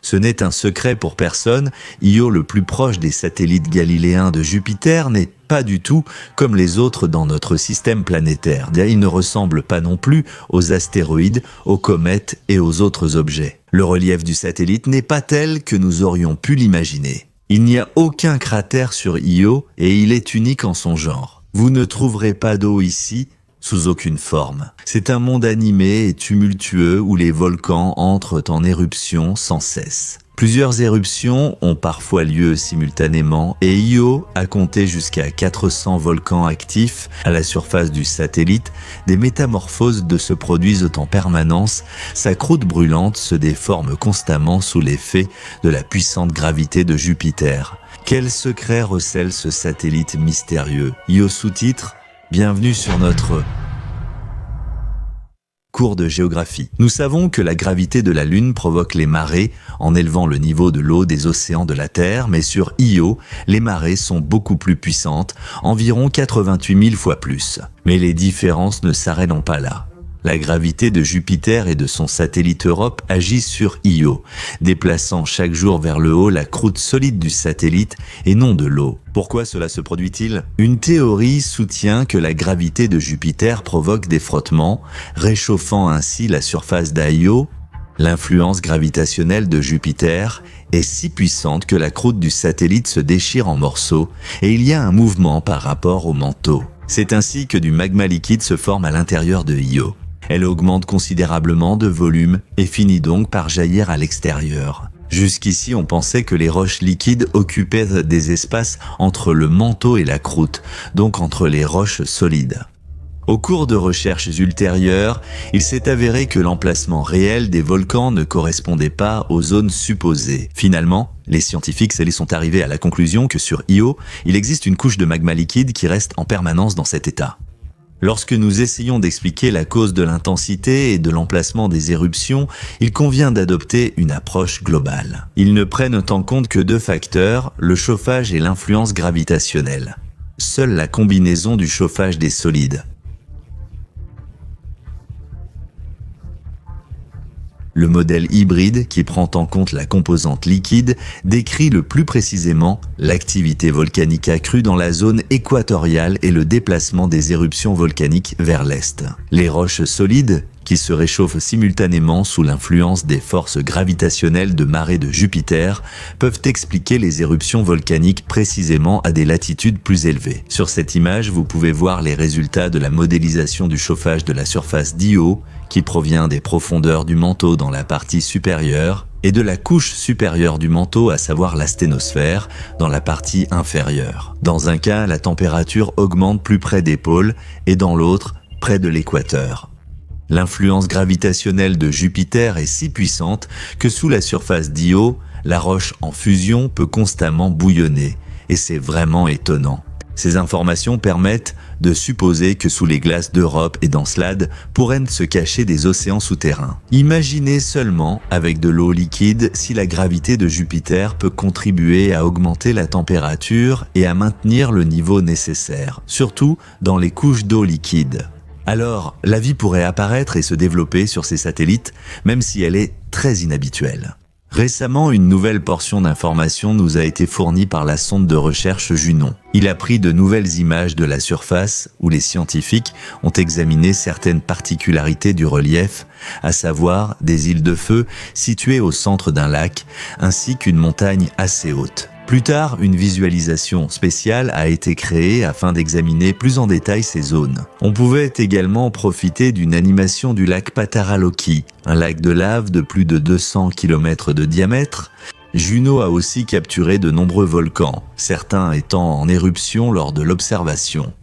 Ce n'est un secret pour personne, Io, le plus proche des satellites galiléens de Jupiter, n'est pas du tout comme les autres dans notre système planétaire. Il ne ressemble pas non plus aux astéroïdes, aux comètes et aux autres objets. Le relief du satellite n'est pas tel que nous aurions pu l'imaginer. Il n'y a aucun cratère sur Io et il est unique en son genre. Vous ne trouverez pas d'eau ici, sous aucune forme. C'est un monde animé et tumultueux où les volcans entrent en éruption sans cesse. Plusieurs éruptions ont parfois lieu simultanément et Io a compté jusqu'à 400 volcans actifs à la surface du satellite. Des métamorphoses se produisent en permanence. Sa croûte brûlante se déforme constamment sous l'effet de la puissante gravité de Jupiter. Quel secret recèle ce satellite mystérieux? Io sous-titre: Bienvenue sur notre cours de géographie. Nous savons que la gravité de la Lune provoque les marées en élevant le niveau de l'eau des océans de la Terre, mais sur Io, les marées sont beaucoup plus puissantes, environ 88 000 fois plus. Mais les différences ne s'arrêtent pas là. La gravité de Jupiter et de son satellite Europe agit sur Io, déplaçant chaque jour vers le haut la croûte solide du satellite et non de l'eau. Pourquoi cela se produit-il? Une théorie soutient que la gravité de Jupiter provoque des frottements, réchauffant ainsi la surface d'Io. L'influence gravitationnelle de Jupiter est si puissante que la croûte du satellite se déchire en morceaux et il y a un mouvement par rapport au manteau. C'est ainsi que du magma liquide se forme à l'intérieur de Io. Elle augmente considérablement de volume et finit donc par jaillir à l'extérieur. Jusqu'ici, on pensait que les roches liquides occupaient des espaces entre le manteau et la croûte, donc entre les roches solides. Au cours de recherches ultérieures, il s'est avéré que l'emplacement réel des volcans ne correspondait pas aux zones supposées. Finalement, les scientifiques sont arrivés à la conclusion que sur Io, il existe une couche de magma liquide qui reste en permanence dans cet état. Lorsque nous essayons d'expliquer la cause de l'intensité et de l'emplacement des éruptions, il convient d'adopter une approche globale. Ils ne prennent en compte que deux facteurs, le chauffage et l'influence gravitationnelle. Seule la combinaison du chauffage des solides, le modèle hybride, qui prend en compte la composante liquide, décrit le plus précisément l'activité volcanique accrue dans la zone équatoriale et le déplacement des éruptions volcaniques vers l'est. Les roches solides, qui se réchauffent simultanément sous l'influence des forces gravitationnelles de marée de Jupiter, peuvent expliquer les éruptions volcaniques précisément à des latitudes plus élevées. Sur cette image, vous pouvez voir les résultats de la modélisation du chauffage de la surface d'Io, qui provient des profondeurs du manteau dans la partie supérieure et de la couche supérieure du manteau, à savoir la sténosphère, dans la partie inférieure. Dans un cas, la température augmente plus près des pôles et dans l'autre, près de l'équateur. L'influence gravitationnelle de Jupiter est si puissante que sous la surface d'Io, la roche en fusion peut constamment bouillonner, et c'est vraiment étonnant. Ces informations permettent de supposer que sous les glaces d'Europe et d'Encelade pourraient se cacher des océans souterrains. Imaginez seulement, avec de l'eau liquide, si la gravité de Jupiter peut contribuer à augmenter la température et à maintenir le niveau nécessaire, surtout dans les couches d'eau liquide. Alors, la vie pourrait apparaître et se développer sur ces satellites, même si elle est très inhabituelle. Récemment, une nouvelle portion d'information nous a été fournie par la sonde de recherche Junon. Il a pris de nouvelles images de la surface où les scientifiques ont examiné certaines particularités du relief, à savoir des îles de feu situées au centre d'un lac, ainsi qu'une montagne assez haute. Plus tard, une visualisation spéciale a été créée afin d'examiner plus en détail ces zones. On pouvait également profiter d'une animation du lac Pataraloki, un lac de lave de plus de 200 km de diamètre. Juno a aussi capturé de nombreux volcans, certains étant en éruption lors de l'observation.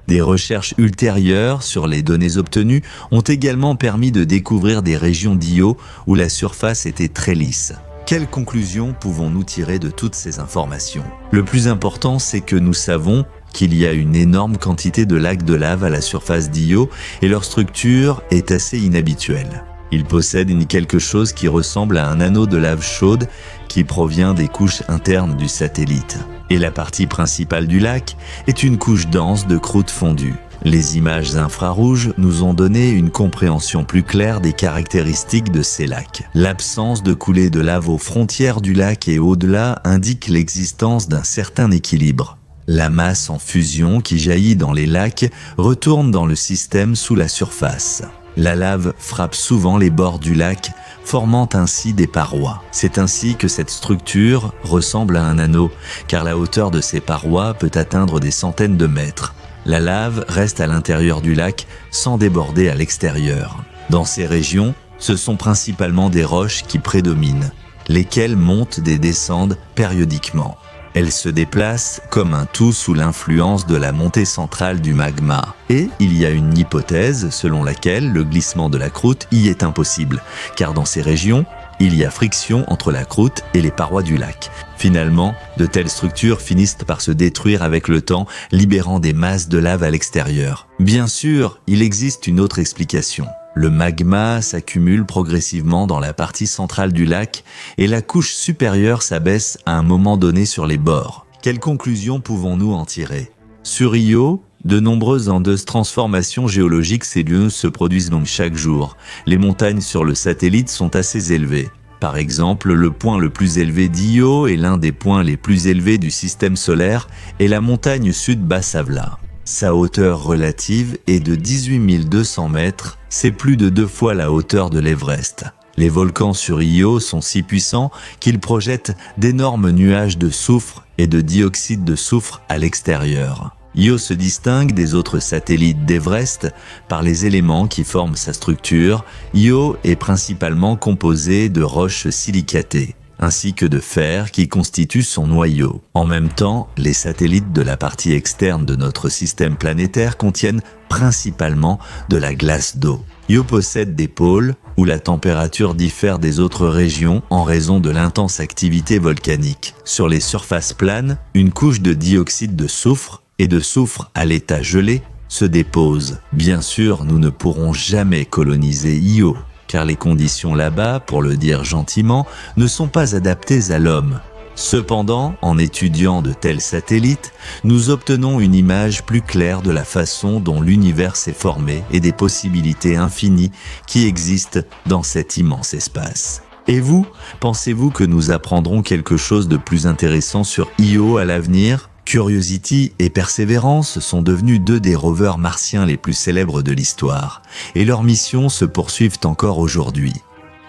Des recherches ultérieures sur les données obtenues ont également permis de découvrir des régions d'Io où la surface était très lisse. Quelles conclusions pouvons-nous tirer de toutes ces informations? Le plus important, c'est que nous savons qu'il y a une énorme quantité de lacs de lave à la surface d'Io et leur structure est assez inhabituelle. Ils possèdent quelque chose qui ressemble à un anneau de lave chaude qui provient des couches internes du satellite. Et la partie principale du lac est une couche dense de croûte fondue. Les images infrarouges nous ont donné une compréhension plus claire des caractéristiques de ces lacs. L'absence de coulée de lave aux frontières du lac et au-delà indique l'existence d'un certain équilibre. La masse en fusion qui jaillit dans les lacs retourne dans le système sous la surface. La lave frappe souvent les bords du lac, formant ainsi des parois. C'est ainsi que cette structure ressemble à un anneau, car la hauteur de ces parois peut atteindre des centaines de mètres. La lave reste à l'intérieur du lac sans déborder à l'extérieur. Dans ces régions, ce sont principalement des roches qui prédominent, lesquelles montent et descendent périodiquement. Elles se déplacent comme un tout sous l'influence de la montée centrale du magma. Et il y a une hypothèse selon laquelle le glissement de la croûte y est impossible, car dans ces régions, il y a friction entre la croûte et les parois du lac. Finalement, de telles structures finissent par se détruire avec le temps, libérant des masses de lave à l'extérieur. Bien sûr, il existe une autre explication. Le magma s'accumule progressivement dans la partie centrale du lac et la couche supérieure s'abaisse à un moment donné sur les bords. Quelles conclusions pouvons-nous en tirer? Sur Io, de nombreuses endeuses transformations géologiques celluleuses se produisent donc chaque jour. Les montagnes sur le satellite sont assez élevées. Par exemple, le point le plus élevé d'Io et l'un des points les plus élevés du système solaire est la montagne Sud-Bassavla. Sa hauteur relative est de 18 200 mètres, c'est plus de 2 fois la hauteur de l'Everest. Les volcans sur Io sont si puissants qu'ils projettent d'énormes nuages de soufre et de dioxyde de soufre à l'extérieur. Io se distingue des autres satellites d'Everest par les éléments qui forment sa structure. Io est principalement composé de roches silicatées, ainsi que de fer qui constitue son noyau. En même temps, les satellites de la partie externe de notre système planétaire contiennent principalement de la glace d'eau. Io possède des pôles où la température diffère des autres régions en raison de l'intense activité volcanique. Sur les surfaces planes, une couche de dioxyde de soufre et de soufre à l'état gelé se dépose. Bien sûr, nous ne pourrons jamais coloniser Io, car les conditions là-bas, pour le dire gentiment, ne sont pas adaptées à l'homme. Cependant, en étudiant de tels satellites, nous obtenons une image plus claire de la façon dont l'univers s'est formé et des possibilités infinies qui existent dans cet immense espace. Et vous, pensez-vous que nous apprendrons quelque chose de plus intéressant sur Io à l'avenir ? Curiosity et Perseverance sont devenus deux des rovers martiens les plus célèbres de l'histoire, et leurs missions se poursuivent encore aujourd'hui.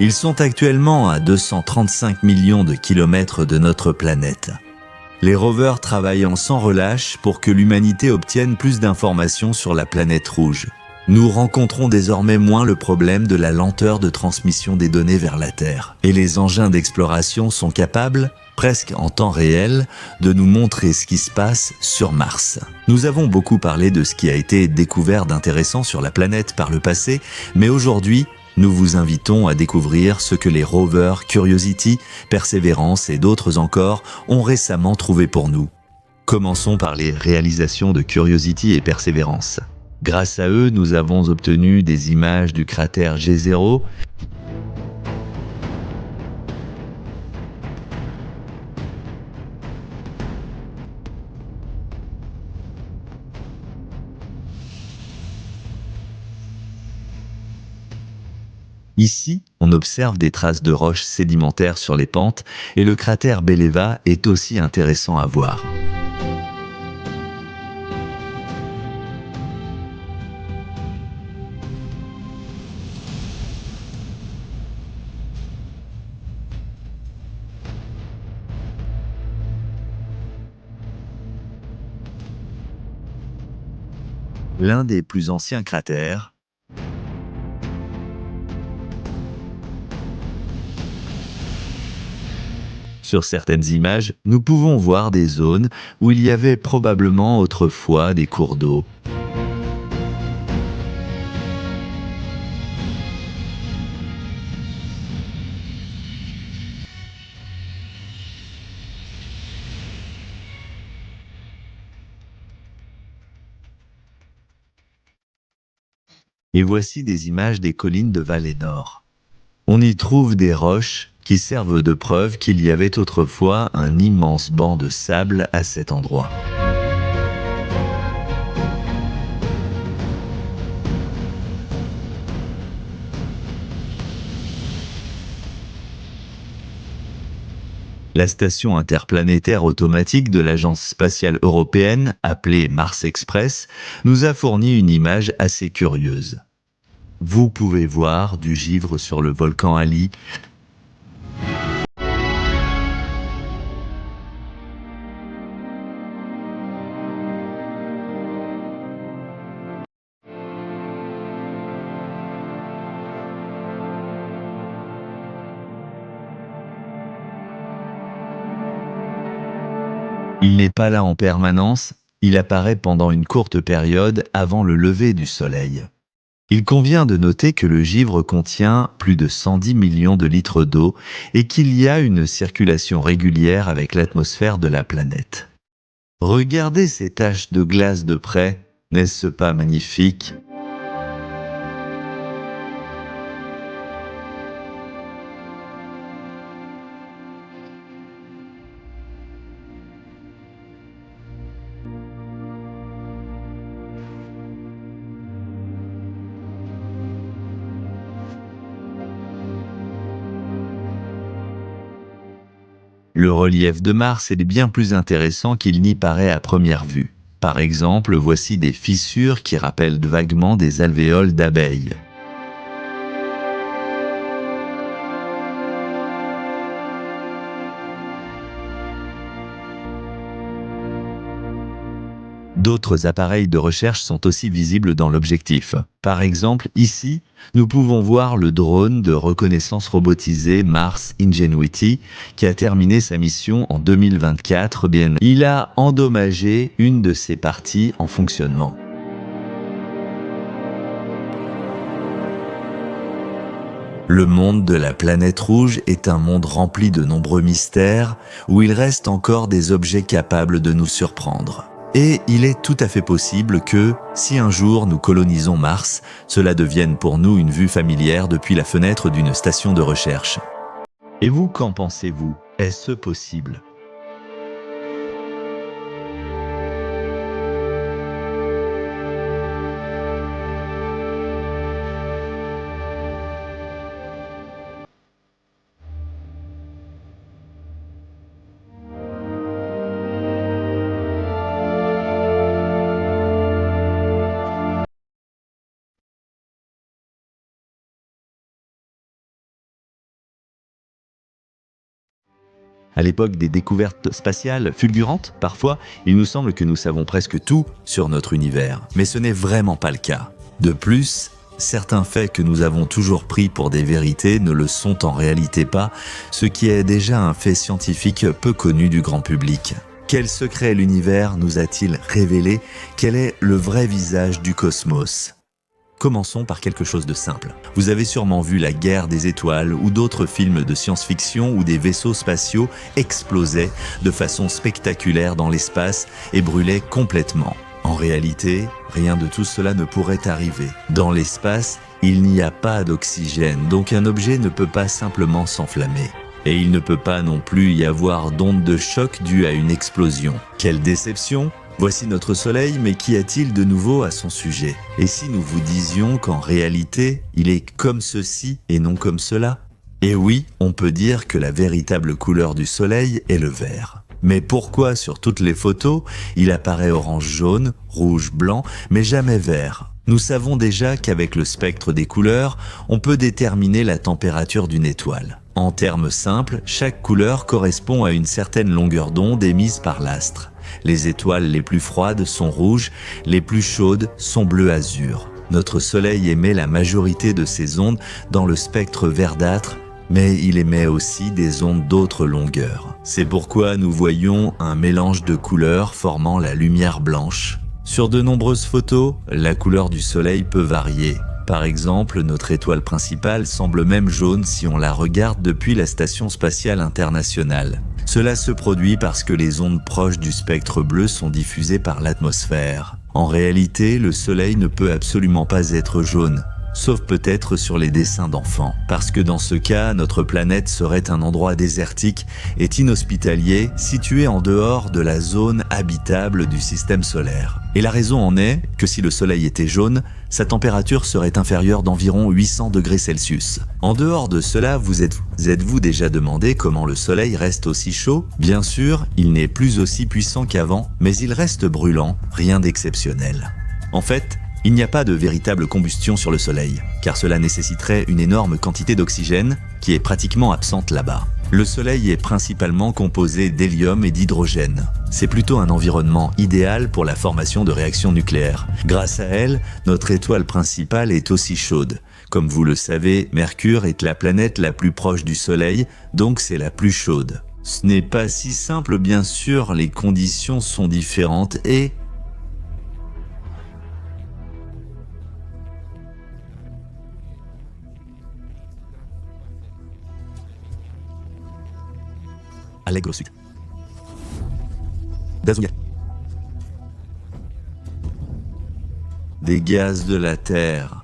Ils sont actuellement à 235 millions de kilomètres de notre planète. Les rovers travaillent sans relâche pour que l'humanité obtienne plus d'informations sur la planète rouge. Nous rencontrons désormais moins le problème de la lenteur de transmission des données vers la Terre, et les engins d'exploration sont capables, presque en temps réel, de nous montrer ce qui se passe sur Mars. Nous avons beaucoup parlé de ce qui a été découvert d'intéressant sur la planète par le passé, mais aujourd'hui, nous vous invitons à découvrir ce que les rovers Curiosity, Perseverance et d'autres encore ont récemment trouvé pour nous. Commençons par les réalisations de Curiosity et Perseverance. Grâce à eux, nous avons obtenu des images du cratère G0, Ici, on observe des traces de roches sédimentaires sur les pentes et le cratère Beleva est aussi intéressant à voir. L'un des plus anciens cratères, sur certaines images, nous pouvons voir des zones où il y avait probablement autrefois des cours d'eau. Et voici des images des collines de Vallée Nord. On y trouve des roches qui servent de preuve qu'il y avait autrefois un immense banc de sable à cet endroit. La station interplanétaire automatique de l'Agence spatiale européenne, appelée Mars Express, nous a fourni une image assez curieuse. Vous pouvez voir du givre sur le volcan Ali. Il n'est pas là en permanence, il apparaît pendant une courte période avant le lever du soleil. Il convient de noter que le givre contient plus de 110 millions de litres d'eau et qu'il y a une circulation régulière avec l'atmosphère de la planète. Regardez ces taches de glace de près, n'est-ce pas magnifique ? Le relief de Mars est bien plus intéressant qu'il n'y paraît à première vue. Par exemple, voici des fissures qui rappellent vaguement des alvéoles d'abeilles. D'autres appareils de recherche sont aussi visibles dans l'objectif. Par exemple, ici, nous pouvons voir le drone de reconnaissance robotisé Mars Ingenuity qui a terminé sa mission en 2024. Il a endommagé une de ses parties en fonctionnement. Le monde de la planète rouge est un monde rempli de nombreux mystères où il reste encore des objets capables de nous surprendre. Et il est tout à fait possible que, si un jour nous colonisons Mars, cela devienne pour nous une vue familière depuis la fenêtre d'une station de recherche. Et vous, qu'en pensez-vous? Est-ce possible? À l'époque des découvertes spatiales fulgurantes, parfois, il nous semble que nous savons presque tout sur notre univers. Mais ce n'est vraiment pas le cas. De plus, certains faits que nous avons toujours pris pour des vérités ne le sont en réalité pas, ce qui est déjà un fait scientifique peu connu du grand public. Quel secret l'univers nous a-t-il révélé? Quel est le vrai visage du cosmos? Commençons par quelque chose de simple. Vous avez sûrement vu La Guerre des étoiles ou d'autres films de science-fiction où des vaisseaux spatiaux explosaient de façon spectaculaire dans l'espace et brûlaient complètement. En réalité, rien de tout cela ne pourrait arriver. Dans l'espace, il n'y a pas d'oxygène, donc un objet ne peut pas simplement s'enflammer. Et il ne peut pas non plus y avoir d'onde de choc due à une explosion. Quelle déception! Voici notre Soleil, mais qu'y a-t-il de nouveau à son sujet? Et si nous vous disions qu'en réalité, il est comme ceci et non comme cela? Et oui, on peut dire que la véritable couleur du Soleil est le vert. Mais pourquoi sur toutes les photos, il apparaît orange-jaune, rouge-blanc, mais jamais vert? Nous savons déjà qu'avec le spectre des couleurs, on peut déterminer la température d'une étoile. En termes simples, chaque couleur correspond à une certaine longueur d'onde émise par l'astre. Les étoiles les plus froides sont rouges, les plus chaudes sont bleu-azur. Notre Soleil émet la majorité de ces ondes dans le spectre verdâtre, mais il émet aussi des ondes d'autres longueurs. C'est pourquoi nous voyons un mélange de couleurs formant la lumière blanche. Sur de nombreuses photos, la couleur du Soleil peut varier. Par exemple, notre étoile principale semble même jaune si on la regarde depuis la Station spatiale internationale. Cela se produit parce que les ondes proches du spectre bleu sont diffusées par l'atmosphère. En réalité, le Soleil ne peut absolument pas être jaune. sauf peut-être sur les dessins d'enfants. Parce que dans ce cas, notre planète serait un endroit désertique et inhospitalier, situé en dehors de la zone habitable du système solaire. Et la raison en est que si le Soleil était jaune, sa température serait inférieure d'environ 800 degrés Celsius. En dehors de cela, vous êtes-vous déjà demandé comment le Soleil reste aussi chaud? Bien sûr, il n'est plus aussi puissant qu'avant, mais il reste brûlant, rien d'exceptionnel. En fait, il n'y a pas de véritable combustion sur le Soleil, car cela nécessiterait une énorme quantité d'oxygène qui est pratiquement absente là-bas. Le Soleil est principalement composé d'hélium et d'hydrogène. C'est plutôt un environnement idéal pour la formation de réactions nucléaires. Grâce à elle, notre étoile principale est aussi chaude. Comme vous le savez, Mercure est la planète la plus proche du Soleil, donc c'est la plus chaude. Ce n'est pas si simple, bien sûr, les conditions sont différentes et... Allègre Sud. D'azoïa. Des gaz de la Terre.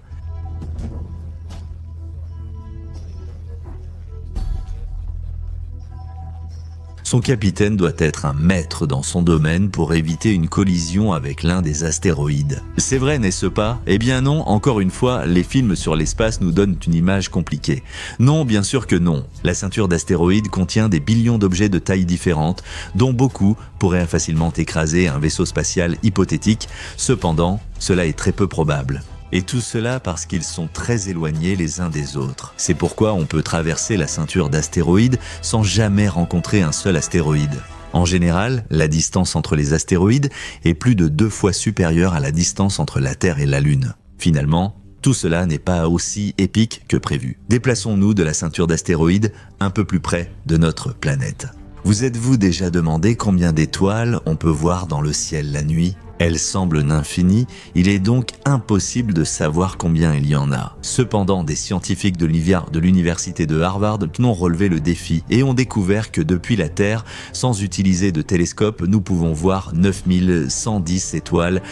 Son capitaine doit être un maître dans son domaine pour éviter une collision avec l'un des astéroïdes. C'est vrai, n'est-ce pas? Eh bien non, encore une fois, les films sur l'espace nous donnent une image compliquée. Non, bien sûr que non. La ceinture d'astéroïdes contient des billions d'objets de tailles différentes, dont beaucoup pourraient facilement écraser un vaisseau spatial hypothétique. Cependant, cela est très peu probable. Et tout cela parce qu'ils sont très éloignés les uns des autres. C'est pourquoi on peut traverser la ceinture d'astéroïdes sans jamais rencontrer un seul astéroïde. En général, la distance entre les astéroïdes est plus de 2 fois supérieure à la distance entre la Terre et la Lune. Finalement, tout cela n'est pas aussi épique que prévu. Déplaçons-nous de la ceinture d'astéroïdes un peu plus près de notre planète. Vous êtes-vous déjà demandé combien d'étoiles on peut voir dans le ciel la nuit ? Elles semblent infinies, il est donc impossible de savoir combien il y en a. Cependant, des scientifiques de l'université de Harvard ont relevé le défi et ont découvert que depuis la Terre, sans utiliser de télescope, nous pouvons voir 9110 étoiles.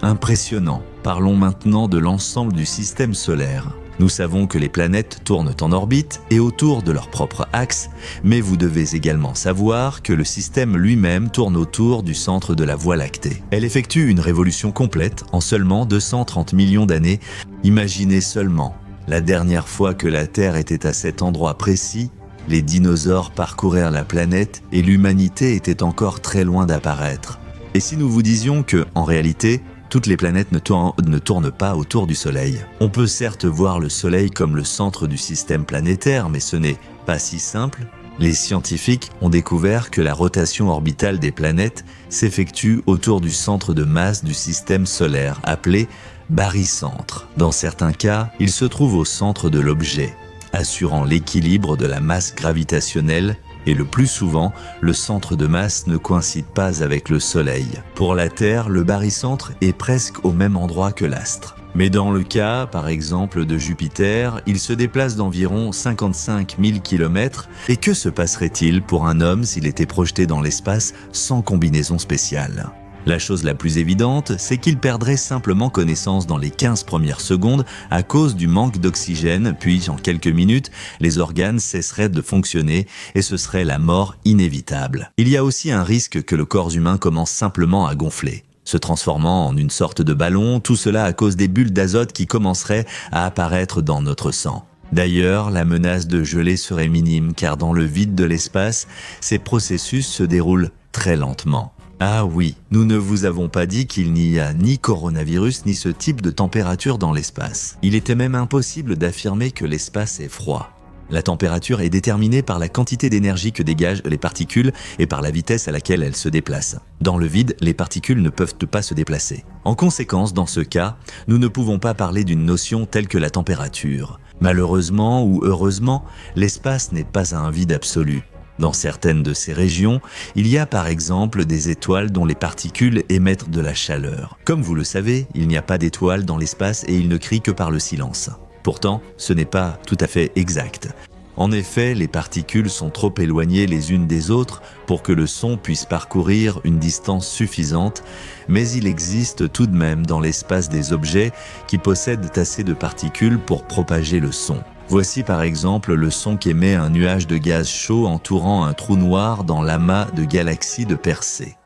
Impressionnant. Parlons maintenant de l'ensemble du système solaire. Nous savons que les planètes tournent en orbite et autour de leur propre axe, mais vous devez également savoir que le système lui-même tourne autour du centre de la Voie lactée. Elle effectue une révolution complète en seulement 230 millions d'années. Imaginez seulement, la dernière fois que la Terre était à cet endroit précis, les dinosaures parcoururent la planète et l'humanité était encore très loin d'apparaître. Et si nous vous disions que, en réalité, toutes les planètes ne tournent pas autour du Soleil. On peut certes voir le Soleil comme le centre du système planétaire, mais ce n'est pas si simple. Les scientifiques ont découvert que la rotation orbitale des planètes s'effectue autour du centre de masse du système solaire, appelé barycentre. Dans certains cas, il se trouve au centre de l'objet, assurant l'équilibre de la masse gravitationnelle. Et le plus souvent, le centre de masse ne coïncide pas avec le Soleil. Pour la Terre, le barycentre est presque au même endroit que l'astre. Mais dans le cas, par exemple, de Jupiter, il se déplace d'environ 55 000 km. Et que se passerait-il pour un homme s'il était projeté dans l'espace sans combinaison spéciale ? La chose la plus évidente, c'est qu'il perdrait simplement connaissance dans les 15 premières secondes à cause du manque d'oxygène, puis en quelques minutes, les organes cesseraient de fonctionner et ce serait la mort inévitable. Il y a aussi un risque que le corps humain commence simplement à gonfler, se transformant en une sorte de ballon, tout cela à cause des bulles d'azote qui commenceraient à apparaître dans notre sang. D'ailleurs, la menace de gelée serait minime car dans le vide de l'espace, ces processus se déroulent très lentement. Ah oui, nous ne vous avons pas dit qu'il n'y a ni coronavirus ni ce type de température dans l'espace. Il était même impossible d'affirmer que l'espace est froid. La température est déterminée par la quantité d'énergie que dégagent les particules et par la vitesse à laquelle elles se déplacent. Dans le vide, les particules ne peuvent pas se déplacer. En conséquence, dans ce cas, nous ne pouvons pas parler d'une notion telle que la température. Malheureusement ou heureusement, l'espace n'est pas un vide absolu. Dans certaines de ces régions, il y a par exemple des étoiles dont les particules émettent de la chaleur. Comme vous le savez, il n'y a pas d'étoiles dans l'espace et ils ne crient que par le silence. Pourtant, ce n'est pas tout à fait exact. En effet, les particules sont trop éloignées les unes des autres pour que le son puisse parcourir une distance suffisante, mais il existe tout de même dans l'espace des objets qui possèdent assez de particules pour propager le son. Voici par exemple le son qu'émet un nuage de gaz chaud entourant un trou noir dans l'amas de galaxies de Persée.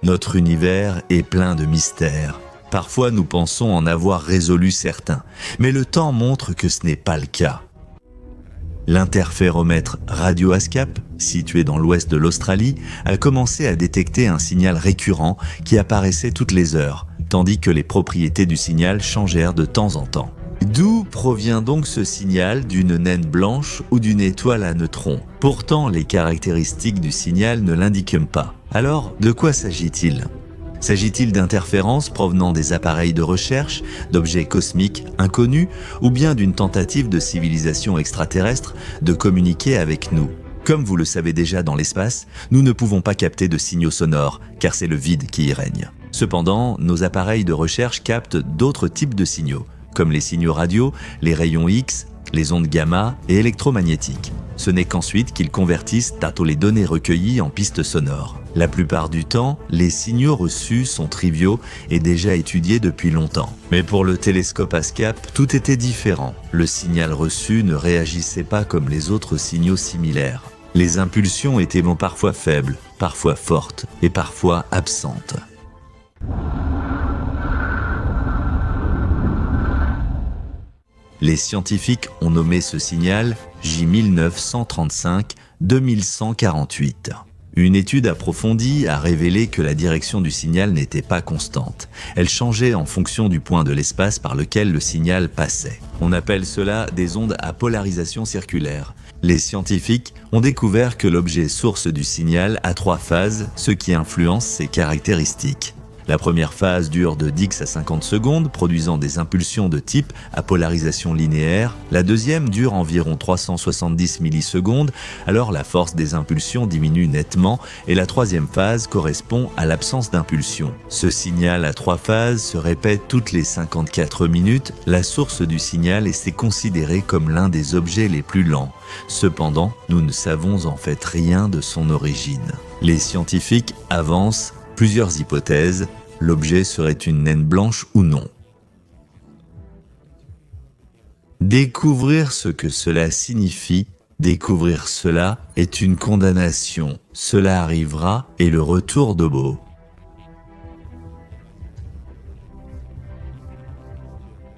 Notre univers est plein de mystères. Parfois, nous pensons en avoir résolu certains, mais le temps montre que ce n'est pas le cas. L'interféromètre Radio ASCAP, situé dans l'ouest de l'Australie, a commencé à détecter un signal récurrent qui apparaissait toutes les heures, tandis que les propriétés du signal changèrent de temps en temps. D'où provient donc ce signal, d'une naine blanche ou d'une étoile à neutrons? Pourtant, les caractéristiques du signal ne l'indiquent pas. Alors, de quoi s'agit-il ? S'agit-il d'interférences provenant des appareils de recherche, d'objets cosmiques inconnus, ou bien d'une tentative de civilisation extraterrestre de communiquer avec nous? Comme vous le savez déjà dans l'espace, nous ne pouvons pas capter de signaux sonores, car c'est le vide qui y règne. Cependant, nos appareils de recherche captent d'autres types de signaux, comme les signaux radio, les rayons X, les ondes gamma et électromagnétiques. Ce n'est qu'ensuite qu'ils convertissent les données recueillies en pistes sonores. La plupart du temps, les signaux reçus sont triviaux et déjà étudiés depuis longtemps. Mais pour le télescope ASCAP, tout était différent. Le signal reçu ne réagissait pas comme les autres signaux similaires. Les impulsions étaient parfois faibles, parfois fortes et parfois absentes. Les scientifiques ont nommé ce signal J1935-2148. Une étude approfondie a révélé que la direction du signal n'était pas constante. Elle changeait en fonction du point de l'espace par lequel le signal passait. On appelle cela des ondes à polarisation circulaire. Les scientifiques ont découvert que l'objet source du signal a 3 phases, ce qui influence ses caractéristiques. La première phase dure de 10 à 50 secondes, produisant des impulsions de type à polarisation linéaire. La deuxième dure environ 370 millisecondes, alors la force des impulsions diminue nettement et la troisième phase correspond à l'absence d'impulsion. Ce signal à 3 phases se répète toutes les 54 minutes. La source du signal est considérée comme l'un des objets les plus lents. Cependant, nous ne savons en fait rien de son origine. Les scientifiques avancent plusieurs hypothèses. L'objet serait une naine blanche ou non. Découvrir ce que cela signifie, découvrir cela est une condamnation. Cela arrivera et le retour de Beau.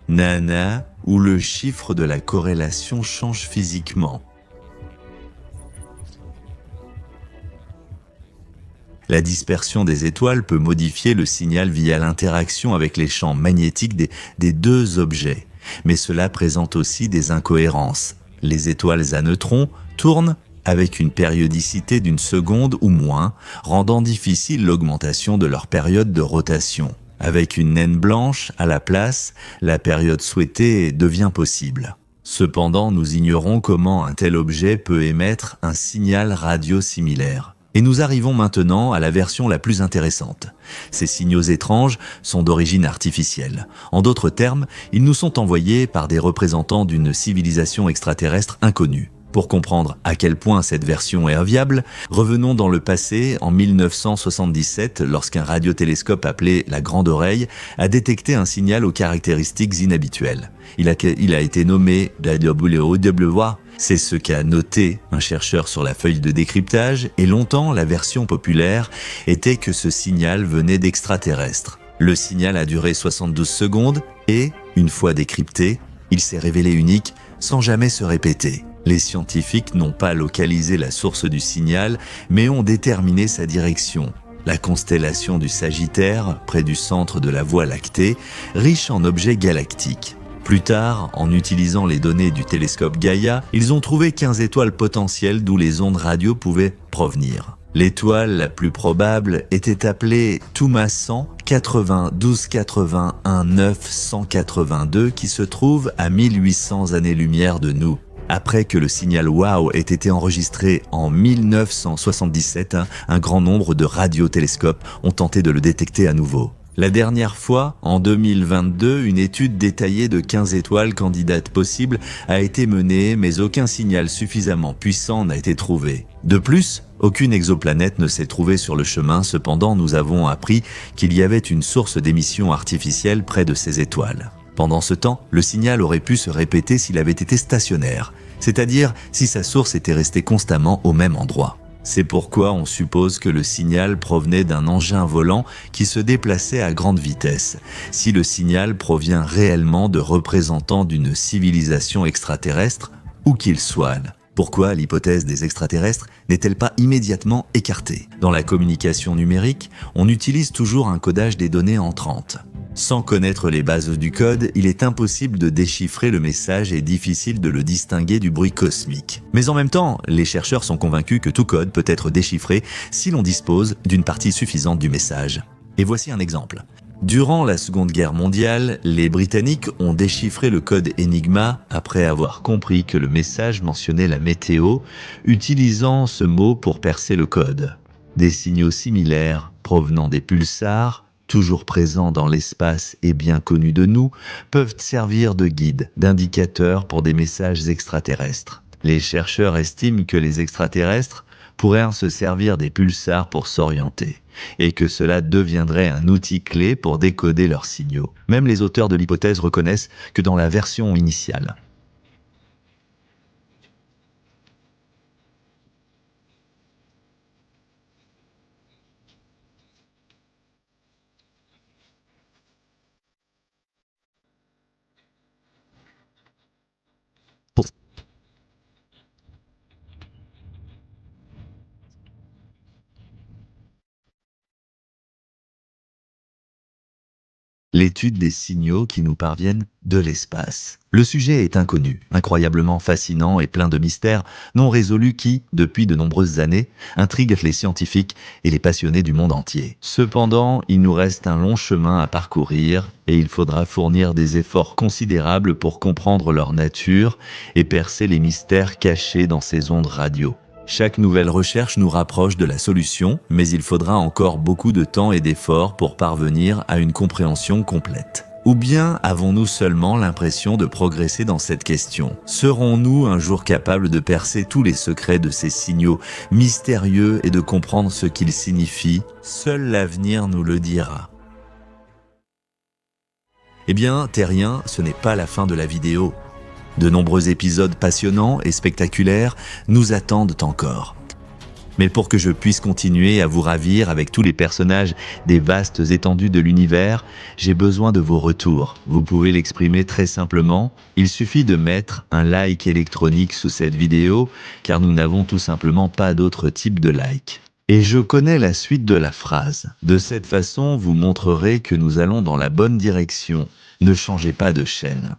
Nana, où le chiffre de la corrélation change physiquement. La dispersion des étoiles peut modifier le signal via l'interaction avec les champs magnétiques des deux objets, mais cela présente aussi des incohérences. Les étoiles à neutrons tournent avec une périodicité d'1 seconde ou moins, rendant difficile l'augmentation de leur période de rotation. Avec une naine blanche à la place, la période souhaitée devient possible. Cependant, nous ignorons comment un tel objet peut émettre un signal radio similaire. Et nous arrivons maintenant à la version la plus intéressante. Ces signaux étranges sont d'origine artificielle. En d'autres termes, ils nous sont envoyés par des représentants d'une civilisation extraterrestre inconnue. Pour comprendre à quel point cette version est viable, revenons dans le passé, en 1977, lorsqu'un radiotélescope appelé la Grande Oreille a détecté un signal aux caractéristiques inhabituelles. Il a été nommé WWA. C'est ce qu'a noté un chercheur sur la feuille de décryptage, et longtemps la version populaire était que ce signal venait d'extraterrestres. Le signal a duré 72 secondes et, une fois décrypté, il s'est révélé unique sans jamais se répéter. Les scientifiques n'ont pas localisé la source du signal, mais ont déterminé sa direction. La constellation du Sagittaire, près du centre de la Voie lactée, riche en objets galactiques. Plus tard, en utilisant les données du télescope Gaïa, ils ont trouvé 15 étoiles potentielles d'où les ondes radio pouvaient provenir. L'étoile la plus probable était appelée Toumassan 9281 982 qui se trouve à 1800 années-lumière de nous. Après que le signal WOW ait été enregistré en 1977, un grand nombre de radiotélescopes ont tenté de le détecter à nouveau. La dernière fois, en 2022, une étude détaillée de 15 étoiles candidates possibles a été menée, mais aucun signal suffisamment puissant n'a été trouvé. De plus, aucune exoplanète ne s'est trouvée sur le chemin, cependant nous avons appris qu'il y avait une source d'émission artificielle près de ces étoiles. Pendant ce temps, le signal aurait pu se répéter s'il avait été stationnaire, c'est-à-dire si sa source était restée constamment au même endroit. C'est pourquoi on suppose que le signal provenait d'un engin volant qui se déplaçait à grande vitesse. Si le signal provient réellement de représentants d'une civilisation extraterrestre, où qu'ils soient, pourquoi l'hypothèse des extraterrestres n'est-elle pas immédiatement écartée? Dans la communication numérique, on utilise toujours un codage des données entrantes. Sans connaître les bases du code, il est impossible de déchiffrer le message et difficile de le distinguer du bruit cosmique. Mais en même temps, les chercheurs sont convaincus que tout code peut être déchiffré si l'on dispose d'une partie suffisante du message. Et voici un exemple. Durant la Seconde Guerre mondiale, les Britanniques ont déchiffré le code Enigma après avoir compris que le message mentionnait la météo, utilisant ce mot pour percer le code. Des signaux similaires provenant des pulsars, toujours présents dans l'espace et bien connus de nous, peuvent servir de guide, d'indicateur pour des messages extraterrestres. Les chercheurs estiment que les extraterrestres pourraient se servir des pulsars pour s'orienter, et que cela deviendrait un outil clé pour décoder leurs signaux. Même les auteurs de l'hypothèse reconnaissent que dans la version initiale, l'étude des signaux qui nous parviennent de l'espace. Le sujet est inconnu, incroyablement fascinant et plein de mystères non résolus qui, depuis de nombreuses années, intriguent les scientifiques et les passionnés du monde entier. Cependant, il nous reste un long chemin à parcourir et il faudra fournir des efforts considérables pour comprendre leur nature et percer les mystères cachés dans ces ondes radio. Chaque nouvelle recherche nous rapproche de la solution, mais il faudra encore beaucoup de temps et d'efforts pour parvenir à une compréhension complète. Ou bien avons-nous seulement l'impression de progresser dans cette question? Serons-nous un jour capables de percer tous les secrets de ces signaux mystérieux et de comprendre ce qu'ils signifient? Seul l'avenir nous le dira. Eh bien, terriens, ce n'est pas la fin de la vidéo. De nombreux épisodes passionnants et spectaculaires nous attendent encore. Mais pour que je puisse continuer à vous ravir avec tous les personnages des vastes étendues de l'univers, j'ai besoin de vos retours. Vous pouvez l'exprimer très simplement. Il suffit de mettre un like électronique sous cette vidéo, car nous n'avons tout simplement pas d'autre type de like. Et je connais la suite de la phrase. De cette façon, vous montrerez que nous allons dans la bonne direction. Ne changez pas de chaîne.